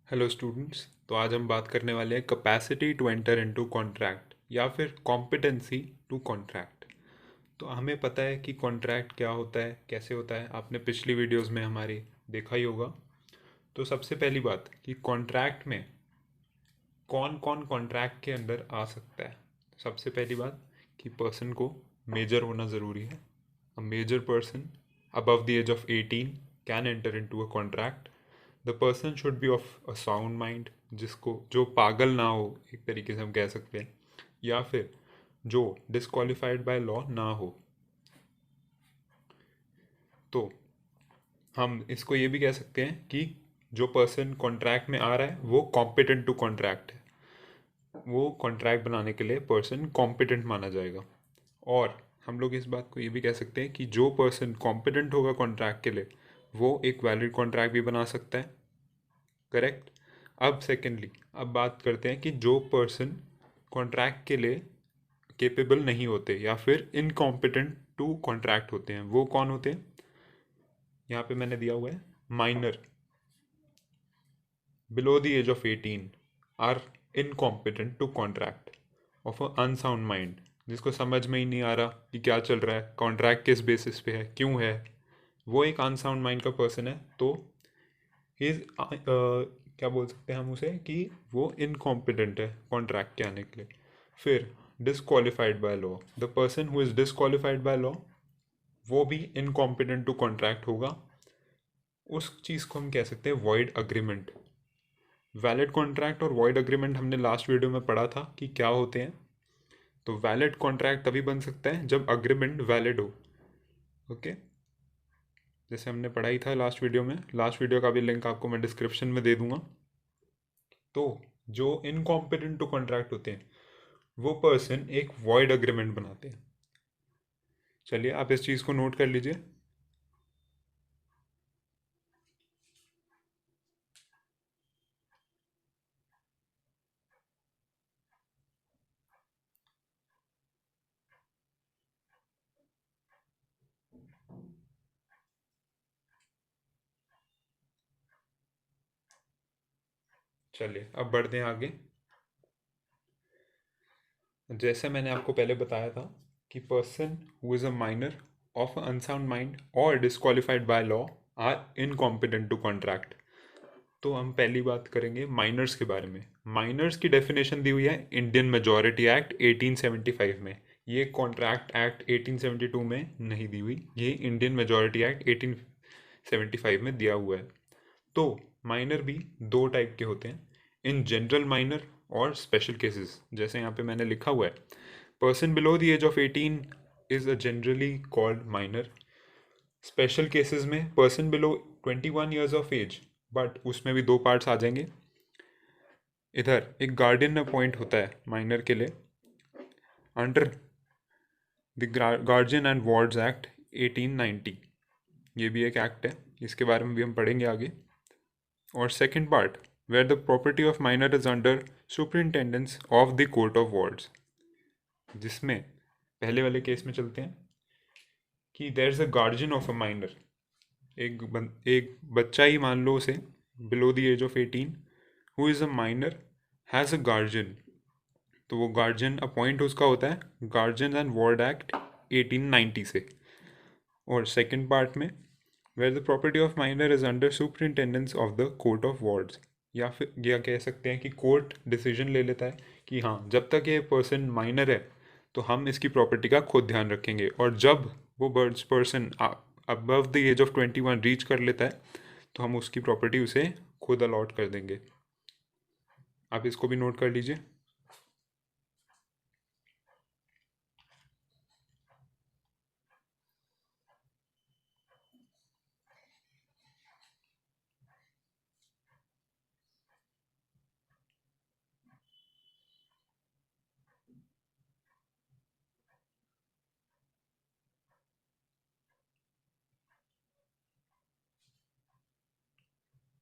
Hello students. तो आज हम बात करने वाले हैं capacity to enter into contract या फिर कॉम्पिटेंसी टू कॉन्ट्रैक्ट। तो हमें पता है कि कॉन्ट्रैक्ट क्या होता है, कैसे होता है, आपने पिछली वीडियोस में हमारी देखा ही होगा। तो सबसे पहली बात कि कॉन्ट्रैक्ट में कौन कौन कॉन्ट्रैक्ट के अंदर आ सकता है। सबसे पहली बात कि पर्सन को मेजर होना ज़रूरी है। A major person above the age of 18 can enter into a contract. The person should be of a sound mind, जिसको जो पागल ना हो, एक तरीके से हम कह सकते हैं, या फिर जो डिस्क्वालिफाइड बाय लॉ ना हो। तो हम इसको ये भी कह सकते हैं कि जो पर्सन कॉन्ट्रैक्ट में आ रहा है वो कॉम्पिटेंट टू कॉन्ट्रैक्ट है, वो कॉन्ट्रैक्ट बनाने के लिए पर्सन कॉम्पिटेंट माना जाएगा। और हम लोग इस बात को ये भी कह सकते हैं कि जो पर्सन कॉम्पिटेंट होगा कॉन्ट्रैक्ट के लिए वो एक वैलिड कॉन्ट्रैक्ट भी बना सकता है। करेक्ट। अब सेकेंडली अब बात करते हैं कि जो पर्सन कॉन्ट्रैक्ट के लिए केपेबल नहीं होते या फिर इनकॉम्पिटेंट टू कॉन्ट्रैक्ट होते हैं, वो कौन होते हैं। यहाँ पे मैंने दिया हुआ है minor below the age of 18 are incompetent to contract of a unsound mind, जिसको समझ में ही नहीं आ रहा कि क्या चल रहा है, कॉन्ट्रैक्ट किस बेसिस पे है, क्यों है। वो एक अनसाउंड माइंड का पर्सन है। तो इज क्या बोल सकते हैं हम उसे कि वो इनकॉम्पिटेंट है कॉन्ट्रैक्ट के आने के लिए। फिर disqualified by law, the person who is disqualified by law वो भी इनकॉम्पिटेंट टू कॉन्ट्रैक्ट होगा। उस चीज़ को हम कह सकते हैं वॉइड अग्रीमेंट। वैलिड कॉन्ट्रैक्ट और वॉइड अग्रीमेंट हमने लास्ट वीडियो में पढ़ा था कि क्या होते हैं। तो वैलिड कॉन्ट्रैक्ट तभी बन सकता है जब अग्रीमेंट वैलिड हो। ओके, जैसे हमने पढ़ाई था लास्ट वीडियो में, लास्ट वीडियो का भी लिंक आपको मैं डिस्क्रिप्शन में दे दूंगा। तो जो इनकॉम्पिटेंट टू कॉन्ट्रैक्ट होते हैं वो पर्सन एक वॉइड अग्रीमेंट बनाते हैं। चलिए आप इस चीज़ को नोट कर लीजिए। चलिए अब बढ़ते हैं आगे। जैसे मैंने आपको पहले बताया था कि person who is a minor of unsound mind और disqualified by law are incompetent to contract. तो हम पहली बात करेंगे माइनर्स के बारे में। माइनर्स की डेफिनेशन दी हुई है इंडियन मेजॉरिटी एक्ट 1875 में। ये कॉन्ट्रैक्ट एक्ट 1872 में नहीं दी हुई, ये इंडियन मेजॉरिटी एक्ट 1875 में दिया हुआ है। तो माइनर भी दो टाइप के होते हैं, इन जनरल माइनर और स्पेशल केसेस। जैसे यहाँ पे मैंने लिखा हुआ है person below the age of 18 is a generally called minor. Special cases में person below 21 years of age, but उसमें भी दो पार्ट्स आ जाएंगे। इधर एक गार्डियन अपॉइंट होता है माइनर के लिए under the guardian and wards act 1890। ये भी एक एक्ट है, इसके बारे में भी हम पढ़ेंगे आगे। और second part where the property of minor is under superintendence of the court of wards, जिसमें पहले वाले केस में चलते हैं कि there is a guardian of a minor. एक बच्चा ही मान लो उसे, below the age of 18, who is a minor has a guardian. तो वो गार्जियन अपॉइंट उसका होता है गार्जियन एंड वार्ड एक्ट 1890 से। और सेकंड पार्ट में where the property of minor is under superintendence of the court of wards, या फिर यह कह सकते हैं कि कोर्ट डिसीजन ले लेता है कि हाँ जब तक ये पर्सन माइनर है तो हम इसकी प्रॉपर्टी का खुद ध्यान रखेंगे, और जब वो person above the age of 21 reach कर लेता है तो हम उसकी प्रॉपर्टी उसे खुद अलॉट कर देंगे। आप इसको भी नोट कर लीजिए।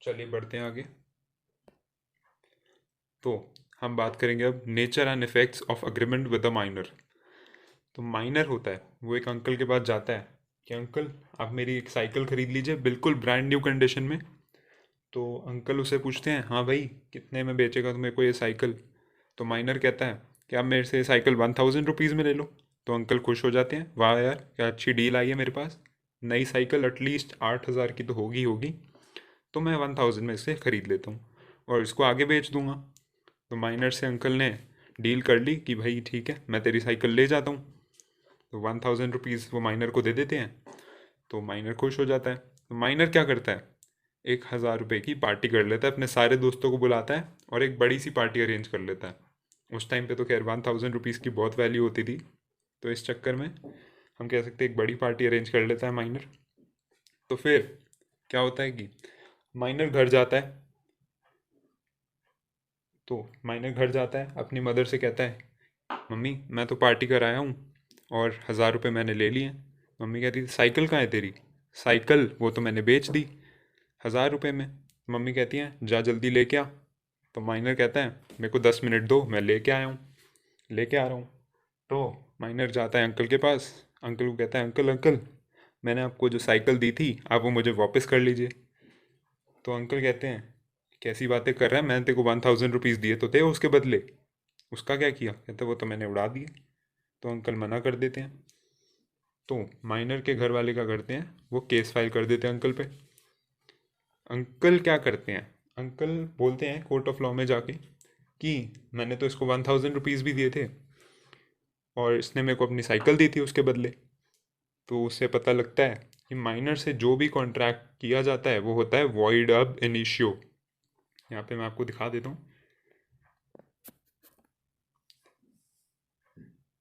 चलिए बढ़ते हैं आगे। तो हम बात करेंगे अब nature and effects of agreement with the minor. तो माइनर होता है वो एक अंकल के पास जाता है कि अंकल आप मेरी एक साइकिल खरीद लीजिए बिल्कुल ब्रांड न्यू कंडीशन में, तो अंकल उसे पूछते हैं, हाँ भाई कितने में बेचेगा तुम्हें को ये साइकिल? तो माइनर कहता है कि आप मेरे से साइकिल 1000 रुपीज़ में ले लो। तो अंकल खुश हो जाते हैं, वाह यार क्या अच्छी डील आई है मेरे पास, नई साइकिल एटलीस्ट 8000 की तो होगी होगी, तो मैं 1000 में इसे ख़रीद लेता हूँ और इसको आगे बेच दूंगा। तो माइनर से अंकल ने डील कर ली कि भाई ठीक है मैं तेरी साइकिल ले जाता हूँ। तो 1000 रुपीज़ वो माइनर को दे देते हैं। तो माइनर खुश हो जाता है। तो माइनर क्या करता है, 1000 रुपये की पार्टी कर लेता है, अपने सारे दोस्तों को बुलाता है और एक बड़ी सी पार्टी अरेंज कर लेता है। उस टाइम पे तो खैर 1000 रुपीज़ की बहुत वैल्यू होती थी, तो इस चक्कर में हम कह सकते हैं एक बड़ी पार्टी अरेंज कर लेता है माइनर। तो फिर क्या होता है कि माइनर घर जाता है। तो माइनर घर जाता है, अपनी मदर से कहता है, मम्मी मैं तो पार्टी कर आया हूँ और 1000 रुपये मैंने ले लिए। मम्मी कहती है साइकिल कहाँ है तेरी? साइकिल वो तो मैंने बेच दी 1000 रुपये में। मम्मी कहती है जा जल्दी लेके आ। तो माइनर कहता है मेरे को 10 मिनट दो, मैं लेके आया हूँ, लेके आ रहा हूँ। तो माइनर जाता है अंकल के पास, अंकल को कहता है अंकल अंकल मैंने आपको जो साइकिल दी थी आप वो मुझे वापस कर लीजिए। तो अंकल कहते हैं कैसी बातें कर रहा है, मैंने तेरे को 1000 रुपीज़ दिए तो थे उसके बदले, उसका क्या किया? कहते वो तो मैंने उड़ा दिए। तो अंकल मना कर देते हैं। तो माइनर के घर वाले क्या करते हैं, वो केस फाइल कर देते हैं अंकल पे। अंकल क्या करते हैं, अंकल बोलते हैं कोर्ट ऑफ लॉ में जाके कि मैंने तो इसको 1000 रुपीज़ भी दिए थे और इसने मेरे को अपनी साइकिल दी थी उसके बदले। तो उससे पता लगता है कि माइनर से जो भी कॉन्ट्रैक्ट किया जाता है वो होता है वॉइड अब इनिशियो। यहाँ पे मैं आपको दिखा देता हूँ,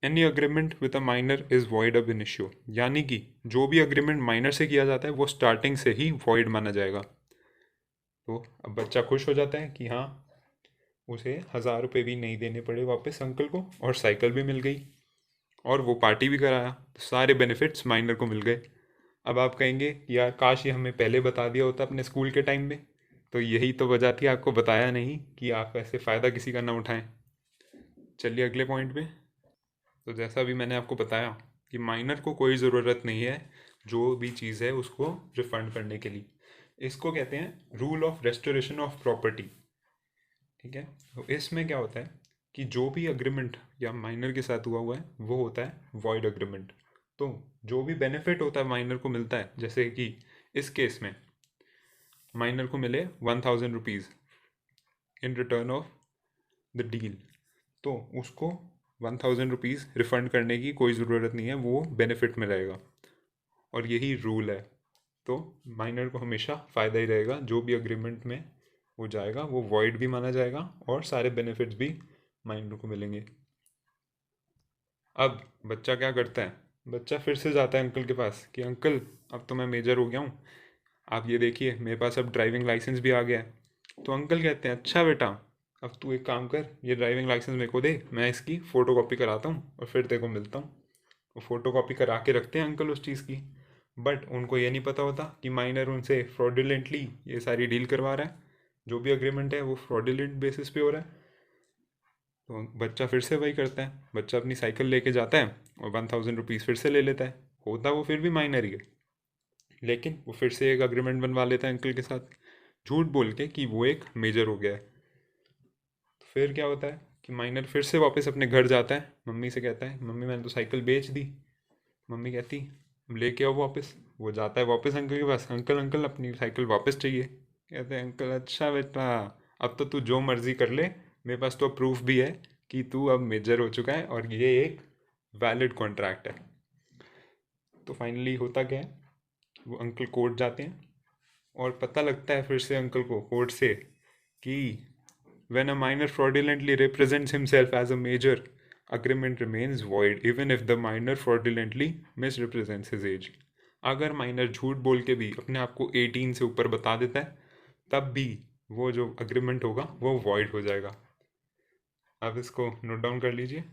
any agreement with a minor is void अब इनिशियो, यानी कि जो भी अग्रीमेंट माइनर से किया जाता है वो स्टार्टिंग से ही वॉइड माना जाएगा। तो अब बच्चा खुश हो जाता है कि हाँ उसे 1000 रुपये भी नहीं देने पड़े वापस अंकल को और साइकिल भी मिल गई और वो पार्टी भी कराया, तो सारे बेनिफिट्स माइनर को मिल गए। अब आप कहेंगे कि यार काश ये हमें पहले बता दिया होता अपने स्कूल के टाइम में। तो यही तो वजह थी, आपको बताया नहीं कि आप ऐसे फ़ायदा किसी का ना उठाएं। चलिए अगले पॉइंट पे। तो जैसा भी मैंने आपको बताया कि माइनर को कोई ज़रूरत नहीं है जो भी चीज़ है उसको रिफंड करने के लिए। इसको कहते हैं rule of restoration of property. ठीक है, तो इसमें क्या होता है कि जो भी अग्रीमेंट या माइनर के साथ हुआ हुआ है वो होता है वॉइड अग्रीमेंट। तो जो भी बेनिफिट होता है माइनर को मिलता है, जैसे कि इस केस में माइनर को मिले 1000 rupees in return of the deal, तो उसको 1000 रुपीज़ रिफंड करने की कोई ज़रूरत नहीं है, वो बेनिफिट में रहेगा और यही रूल है। तो माइनर को हमेशा फ़ायदा ही रहेगा, जो भी अग्रीमेंट में हो जाएगा वो वॉइड भी माना जाएगा और सारे बेनिफिट्स भी माइनर को मिलेंगे। अब बच्चा क्या करता है, बच्चा फिर से जाता है अंकल के पास कि अंकल अब तो मैं मेजर हो गया हूँ, आप ये देखिए मेरे पास अब ड्राइविंग लाइसेंस भी आ गया है। तो अंकल कहते हैं अच्छा बेटा अब तू एक काम कर, ये ड्राइविंग लाइसेंस मेरे को दे, मैं इसकी फ़ोटो कॉपी कराता हूँ और फिर तेरे को मिलता हूँ। वो फ़ोटो कॉपी करा के रखते हैं अंकल उस चीज़ की। बट उनको ये नहीं पता होता कि माइनर उनसे फ्रॉडुलेंटली ये सारी डील करवा रहा है, जो भी अग्रीमेंट है वो फ्रॉडुलेंट बेसिस पे हो रहा है। तो बच्चा फिर से वही करता है, बच्चा अपनी साइकिल लेके जाता है और 1000 रुपीज़ फिर से ले लेता है। होता वो फिर भी माइनर ही है, लेकिन वो फिर से एक अग्रीमेंट बनवा लेता है अंकल के साथ झूठ बोल के कि वो एक मेजर हो गया है। तो फिर क्या होता है कि माइनर फिर से वापस अपने घर जाता है, मम्मी से कहता है मम्मी मैंने तो साइकिल बेच दी। मम्मी कहती लेके आओ वापस। वो जाता है वापस अंकल के पास, अंकल अंकल अपनी साइकिल वापस चाहिए। कहते हैं अंकल अच्छा बेटा अब तो तू जो मर्जी कर ले, मेरे पास तो प्रूफ भी है कि तू अब मेजर हो चुका है और ये एक वैलिड कॉन्ट्रैक्ट है। तो फाइनली होता क्या है, वो अंकल कोर्ट जाते हैं और पता लगता है फिर से अंकल को कोर्ट से कि when a minor fraudulently represents himself as a major, agreement remains void even if the minor fraudulently misrepresents his age। अगर माइनर झूठ बोल के भी अपने आप को 18 से ऊपर बता देता है तब भी वो जो अग्रीमेंट होगा वो वॉइड हो जाएगा। आप इसको नोट डाउन कर लीजिए।